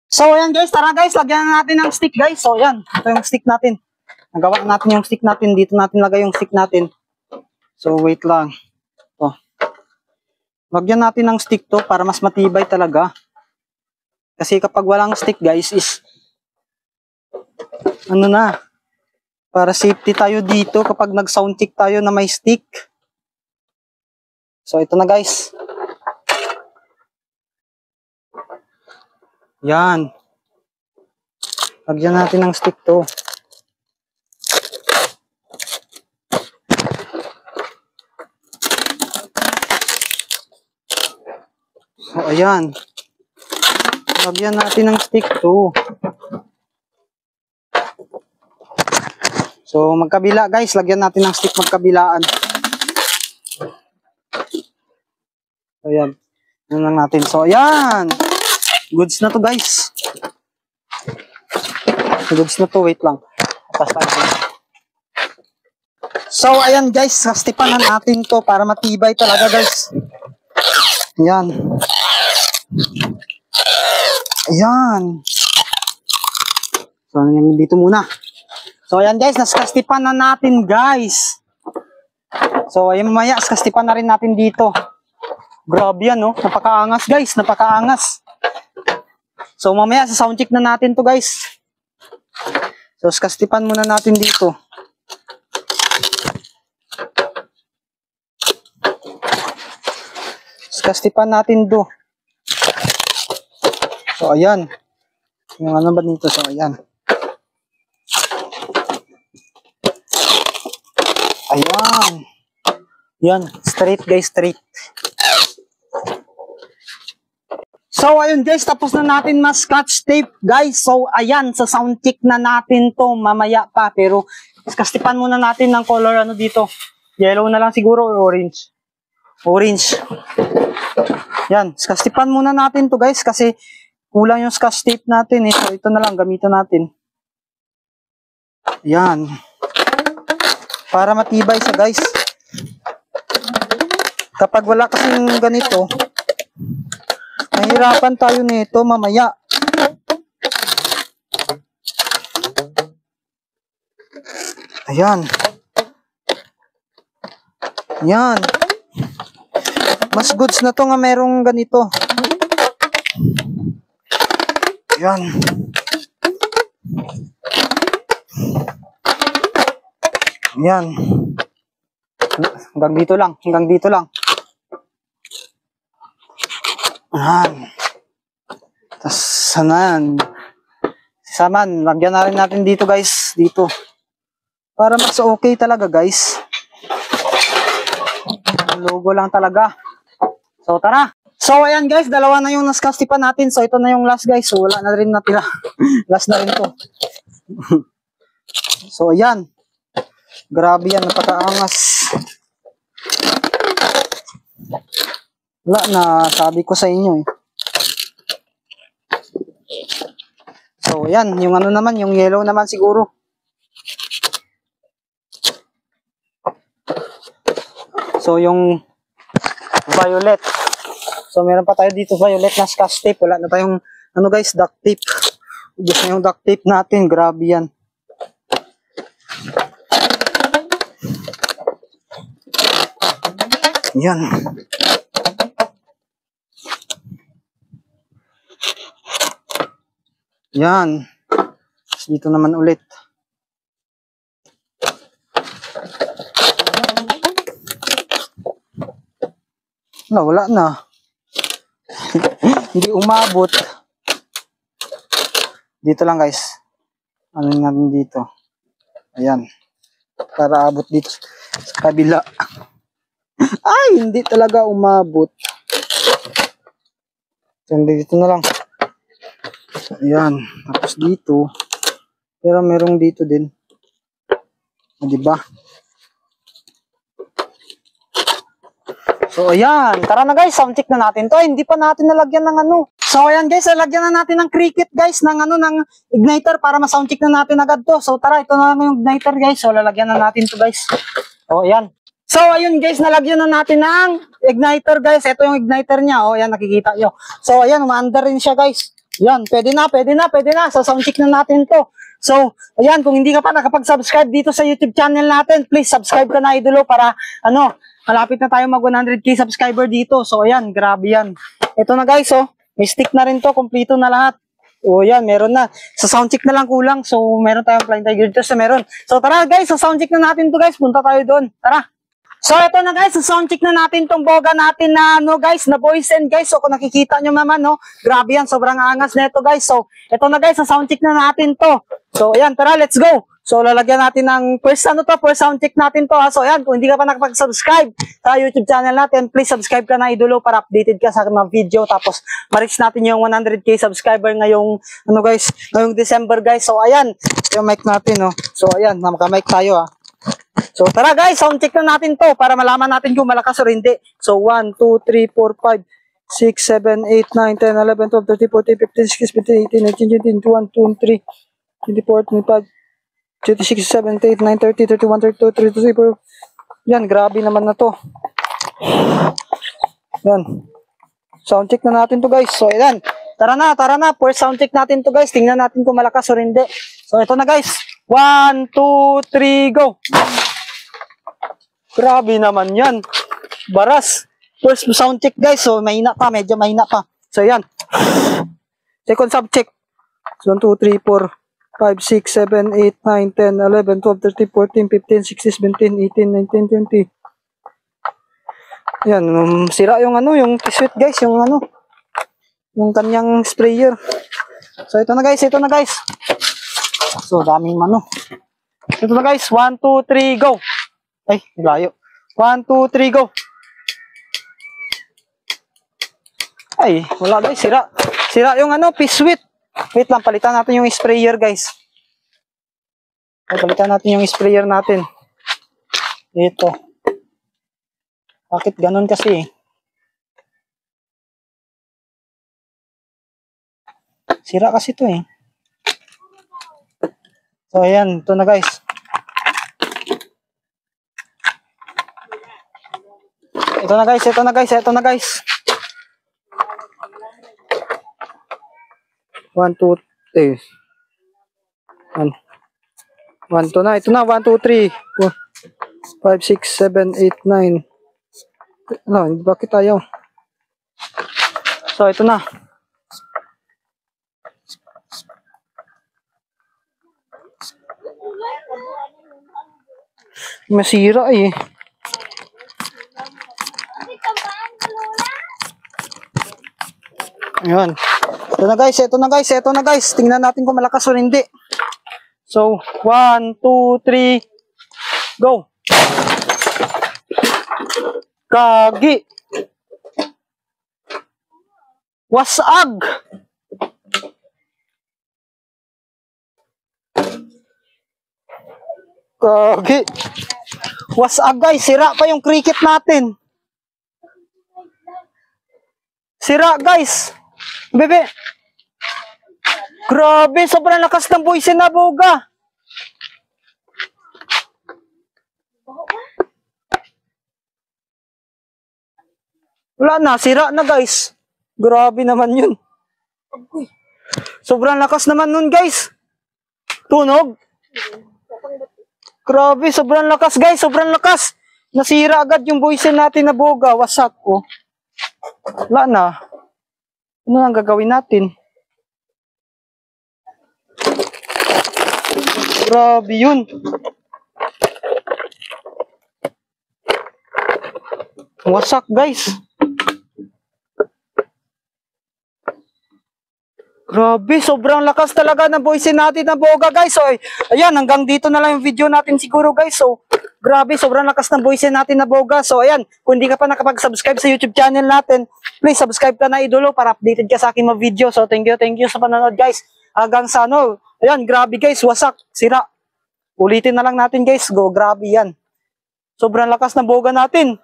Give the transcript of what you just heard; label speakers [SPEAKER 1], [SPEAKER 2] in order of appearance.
[SPEAKER 1] So, ayan guys, tara guys, lagyan na natin ng stick guys. So, ayan, ito yung stick natin. Nagawa natin yung stick natin. Dito natin lagay yung stick natin. So, wait lang. Ito. Lagyan natin ng stick to para mas matibay talaga. Kasi kapag walang stick guys is, ano na, para safety tayo dito kapag nag-sound check tayo na may stick. So, ito na guys. Yan. Lagyan natin ng stick to. So, ayan. Lagyan natin ng stick to. So, magkabila guys. Lagyan natin ng stick magkabilaan. So, ayan. Yan lang natin. So, ayan. Goods na to guys. Goods na to. Wait lang. So, ayan guys. Kastipanan natin to para matibay talaga guys. Ayan. Ayan. So, ayan dito muna. So, ayan guys. Naskastipan na natin guys. So, ayan mamaya. Kastipan na rin natin dito. Grabe yan, no? Napakaangas guys. Napakaangas. So, mamaya sa sound check na natin to guys. So, kastipan muna natin dito. Kastipan natin do. So, ayan. Yung ano ba dito? So, ayan. Ayan. Yan. Straight guys, straight. So, ayun guys, tapos na natin mas-scotch tape, guys. So, ayan, sa sound check na natin to mamaya pa. Pero, kastipan muna natin ng color ano dito. Yellow na lang siguro or orange. Orange. Yan, kastipan muna natin to guys kasi kulang yung scotch tape natin eh. So, ito na lang, gamitan natin. Yan. Para matibay siya guys. Kapag wala kasing ganito, mahirapan tayo nito mamaya. Ayan. Ayan. Mas goods na to nga merong ganito. Ayan. Ayan. Hanggang dito lang. Hanggang dito lang. Ayan. Tapos, sanan. Saman, lagyan na rin natin dito guys. Dito. Para mas okay talaga guys. Logo lang talaga. So, tara. So, ayan guys. Dalawa na yung naskastipan natin. So, ito na yung last guys. So, wala na rin natira. Last na rin to. So, ayan. Grabe yan. Napakaangas. Wala na. Sabi ko sa inyo eh. So, ayan. Yung ano naman. Yung yellow naman siguro. So, yung violet. So, meron pa tayo dito violet na scotch tape. Wala na tayong, ano guys, duct tape. Ubus na yung duct tape natin. Grabe yan. Yan. Yan. Dito naman ulit. Wala na. Hindi umabot. Dito lang guys. Ano natin dito. Ayan. Para abot dito sa kabila. Ay, hindi talaga umabot. Dito na lang. Ayan. Tapos dito. Pero merong dito din. Diba? So, ayan. Tara na guys, sound check na natin to. Hindi pa natin nalagyan ng ano. So, ayan guys, nalagyan na natin ng cricket guys, ng ano, ng igniter para ma-sound check na natin agad to. So, tara, ito na yung igniter guys. So, lalagyan na natin to guys. So, ayan. So, ayun guys, nalagyan na natin ng igniter guys. Ito yung igniter niya. Oh, ayan, nakikita nyo. So, ayan, umaandar rin siya guys. Yan, pwede na. So, sound check na natin to. So, ayan, kung hindi ka pa nakapag-subscribe dito sa YouTube channel natin, please subscribe ka na, idolo, para, malapit na tayo mag 100k subscriber dito. So, ayan, grabe yan. Ito na guys, oh, may stick na rin to, kompleto na lahat. O, yan, meron na. Sa sound check na lang kulang. So, meron tayong Flying Tiger dito, so meron. So, tara guys, sa sound check na natin to guys, punta tayo doon. Tara. So, ito na guys, sound check na natin tong boga natin na, guys, na boys and guys. So, kung nakikita nyo naman, grabe yan, sobrang angas na ito guys. So, ito na guys, sound check na natin to. So, ayan, tara, let's go. So, lalagyan natin ng first sound check natin to ha. So, ayan, kung hindi ka pa nakapag-subscribe sa YouTube channel natin, please subscribe ka na, idolo, para updated ka sa mga video. Tapos, ma-reach natin yung 100k subscriber ngayong, guys, ngayong December guys. So, ayan, yung mic natin, So, ayan, naka-mic tayo ha. So, tara guys, sound check na natin to para malaman natin kung malakas o hindi. So, 1, 2, 3, 4, 5, 6, 7, 8, 9, 10, 11, 12, 13, 14, 15, 16, 17, 18, 19, 20, 21, 22, 23, 24, 25, 26, 27, 28, 9, 30, 31, 32, 33, 34. Yan, grabe naman na to. Yan. Sound check na natin to guys. So, ayan. Tara na. First sound check natin to guys. Tingnan natin kung malakas o hindi. So, ito na guys. 1, 2, 3, go! Grabe naman yan. Baras. First sound check guys. So, mahina pa. Medyo mahina pa. So, yan. Second sound check. 1, 2, 3, 4, 5, 6, 7, 8, 9, 10, 11, 12, 13, 14, 15, 16, 17, 18, 19, 20. Yan. Sira yung yung T-Sweet guys. Yung kanyang sprayer. So, ito na guys. So, daming Ito na guys. 1, 2, 3, go! Ay, layo. 1, 2, 3, go! Ay, wala guys. Sira yung T-Sweet. Wait lang, palitan natin yung sprayer guys. Palitan natin yung sprayer natin. Ito. Bakit ganun kasi? Sira kasi ito eh. So, ayan. Ito na guys. Ito na guys. 1, 2, 3. 1, 2 na. Ito na. 1, 2, 3. 5, 6, 7, 8, 9. Bakit tayo? So, ito na. Masira eh. Ayan. Ito na guys. Tingnan natin kung malakas o hindi. So, 1, 2, 3, go! Kagi! Wasag! Kagi! Wasag guys, sira pa yung cricket natin. Sira guys. Bebe. Grabe, sobrang lakas ng buwisin na boga. Wala na, sira na guys. Grabe naman yun. Sobrang lakas naman nun guys. Tunog. Grabe, sobrang lakas guys, sobrang lakas. Nasira agad yung buwisin natin na boga. Wasak ko. Wala na. Ano ang gagawin natin? Grabe yun. Wasak guys. Grabe, sobrang lakas talaga ng buwisin natin na boga guys. So, ayan, hanggang dito na lang yung video natin siguro guys. So, grabe, sobrang lakas ng buwisin natin na boga. So, ayan, kung hindi ka pa nakapag-subscribe sa YouTube channel natin, please subscribe ka na, idolo, para updated ka sa aking mga video. So, thank you sa panonood guys. Hanggang sa ayan, grabe guys, wasak, sira. Ulitin na lang natin guys, go, grabe yan. Sobrang lakas ng boga natin.